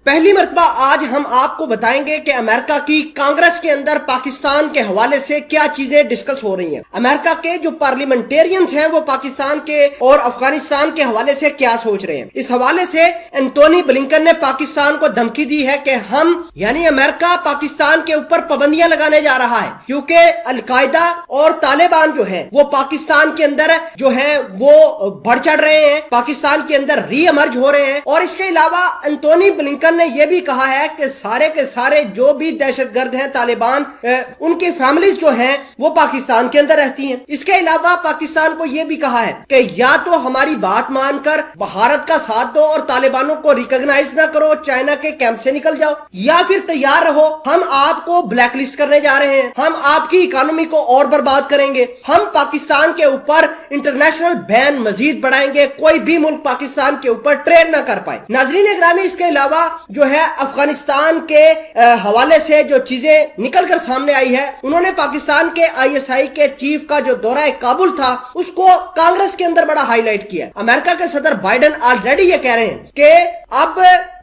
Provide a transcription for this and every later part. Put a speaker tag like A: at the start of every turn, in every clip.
A: पहली मर्तबा आज हम आपको बताएंगे कि अमेरिका की कांग्रेस के अंदर पाकिस्तान के हवाले से क्या चीजें डिस्कस हो रही हैं। अमेरिका के जो पार्लियामेंटेरियंस हैं वो पाकिस्तान के और अफगानिस्तान के हवाले से क्या सोच रहे हैं। इस हवाले से एंटोनी ब्लिंकन ने पाकिस्तान को धमकी दी है कि हम यानी अमेरिका पाकिस्तान के ऊपर पाबंदियां लगाने जा रहा है, क्योंकि अलकायदा और तालिबान जो है वो पाकिस्तान के अंदर जो है वो बढ़ चढ़ रहे हैं, पाकिस्तान के अंदर रीएमर्ज हो रहे हैं। और इसके अलावा एंटोनी ब्लिंकन ने यह भी कहा है कि सारे के सारे जो भी दहशतगर्द हैं तालिबान, उनकी फैमिलीज जो हैं वो पाकिस्तान के अंदर रहती हैं। इसके अलावा पाकिस्तान को यह भी कहा है कि या तो हमारी बात मानकर भारत का साथ दो और तालिबानों को रिकॉग्नाइज ना करो, चाइना के कैंप से निकल जाओ, या फिर तैयार रहो, हम आपको ब्लैकलिस्ट करने जा रहे हैं, हम आपकी इकोनॉमी को और बर्बाद करेंगे, हम पाकिस्तान के ऊपर इंटरनेशनल बैन मजीद बढ़ाएंगे, कोई भी मुल्क पाकिस्तान के ऊपर ट्रेड ना कर पाए। नाजरीन इकरामी, इसके अलावा जो है अफगानिस्तान के हवाले से जो चीजें निकलकर सामने आई है, उन्होंने पाकिस्तान के आईएसआई के चीफ का जो दौरा काबुल था उसको कांग्रेस के अंदर बड़ा हाईलाइट किया। अमेरिका के सदर बाइडेन ऑलरेडी ये कह रहे हैं कि अब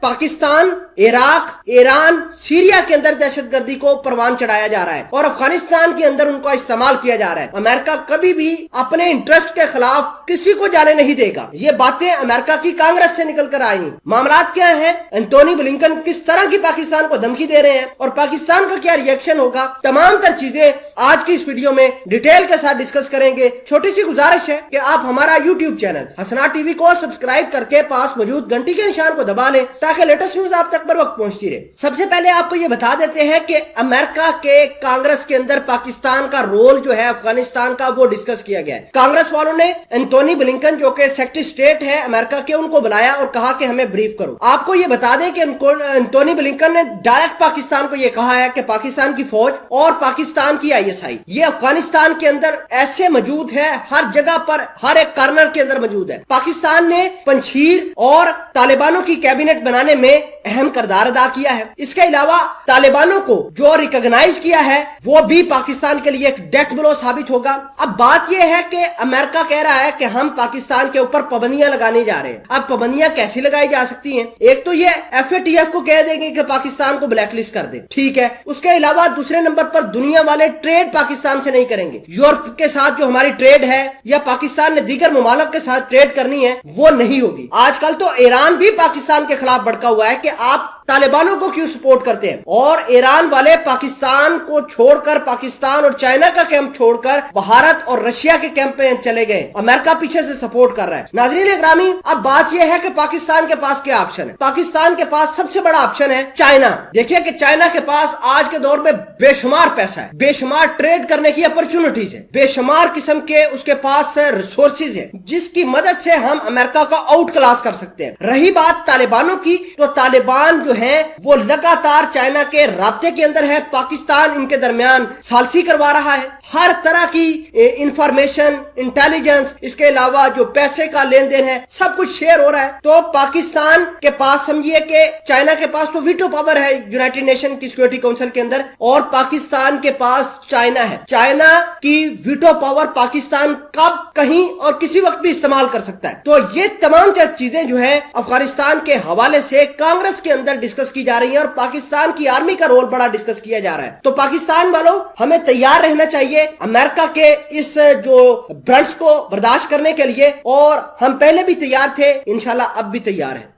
A: पाकिस्तान, इराक, ईरान, सीरिया के अंदर दहशतगर्दी को परवान चढ़ाया जा रहा है और अफगानिस्तान के अंदर उनका इस्तेमाल किया जा रहा है। अमेरिका कभी भी अपने इंटरेस्ट के खिलाफ किसी को जाने नहीं देगा। ये बातें अमेरिका की कांग्रेस से निकल कर आई। मामलात क्या है, एंटोनी ब्लिंकन किस तरह की पाकिस्तान को धमकी दे रहे हैं और पाकिस्तान का क्या रिएक्शन होगा, तमाम तर चीजें आज की इस वीडियो में डिटेल के साथ डिस्कस करेंगे। छोटी सी गुजारिश है कि आप हमारा यूट्यूब चैनल हसना टीवी को सब्सक्राइब करके पास मौजूद घंटी के निशान को दबा लें ताकि लेटेस्ट न्यूज आप तक बर वक्त पहुंचती रहे। सबसे पहले आपको ये बता देते हैं कि अमेरिका के कांग्रेस के अंदर पाकिस्तान का रोल जो है अफगानिस्तान का वो डिस्कस किया गया है। कांग्रेस वालों ने एंटोनी ब्लिंकन जो कि सेक्रेटरी स्टेट है अमेरिका के, उनको बुलाया और कहा कि हमें ब्रीफ करो। आपको ये बता दें कि एंटोनी ब्लिंकन ने डायरेक्ट पाकिस्तान को ये कहा है कि पाकिस्तान की फौज और पाकिस्तान की आईएसआई ये अफगानिस्तान के अंदर ऐसे मौजूद है, हर जगह पर, हर एक कॉर्नर के अंदर मौजूद है। पाकिस्तान ने पंजशीर और तालिबानों की कैबिनेट बनाने में अहम किरदार अदा किया है। इसके अलावा तालिबानों को जो रिकॉग्नाइज किया है वो भी पाकिस्तान के लिए एक डेथ ब्लो साबित होगा। अब बात यह है कि अमेरिका कह रहा है कि हम पाकिस्तान के ऊपर पाबंदियां लगाने जा रहे हैं। अब पाबंदियां कैसे लगाई जा सकती हैं? एक तो ये एफएटीएफ को कह देंगे कि पाकिस्तान को ब्लैकलिस्ट कर दे, ठीक है। उसके अलावा दूसरे नंबर पर दुनिया वाले ट्रेड पाकिस्तान से नहीं करेंगे। यूरोप के साथ जो हमारी ट्रेड है या पाकिस्तान ने दीगर मुमालिक के साथ ट्रेड करनी है वो नहीं होगी। आजकल तो ईरान भी पाकिस्तान के खिलाफ भड़का हुआ है कि आप तालिबानों को क्यों सपोर्ट करते हैं, और ईरान वाले पाकिस्तान को छोड़कर, पाकिस्तान और चाइना का कैंप छोड़कर भारत और रशिया के कैंप में चले गए। अमेरिका पीछे से सपोर्ट कर रहा है। नाज़रीन इकरामी, अब बात यह है कि पाकिस्तान के पास क्या ऑप्शन है। पाकिस्तान के पास सबसे बड़ा ऑप्शन है चाइना। देखिए कि चाइना के पास आज के दौर में बेशुमार पैसा है, बेशुमार ट्रेड करने की अपॉर्चुनिटीज है, बेशुमार किस्म के उसके पास रिसोर्सेज है जिसकी मदद से हम अमेरिका का आउट क्लास कर सकते हैं। रही बात तालिबानों की, तो तालिबान जो है वो लगातार चाइना के राब्ते के अंदर है। पाकिस्तान इनके दरमियान सालसी करवा रहा है, हर तरह की इंफॉर्मेशन, इंटेलिजेंस, इसके अलावा जो पैसे का लेन देन है सब कुछ शेयर हो रहा है। तो पाकिस्तान के पास समझिए कि चाइना के पास तो वीटो पावर है यूनाइटेड नेशन की सिक्योरिटी काउंसिल के अंदर, और पाकिस्तान के पास चाइना है। चाइना की वीटो पावर पाकिस्तान कब, कहीं और किसी वक्त भी इस्तेमाल कर सकता है। तो ये तमाम चीजें जो है अफगानिस्तान के हवाले से कांग्रेस के अंदर डिस्कस की जा रही है और पाकिस्तान की आर्मी का रोल बड़ा डिस्कस किया जा रहा है। तो पाकिस्तान वालों, हमें तैयार रहना चाहिए अमेरिका के इस जो ब्रंट्स को बर्दाश्त करने के लिए, और हम पहले भी तैयार थे, इंशाल्लाह अब भी तैयार हैं।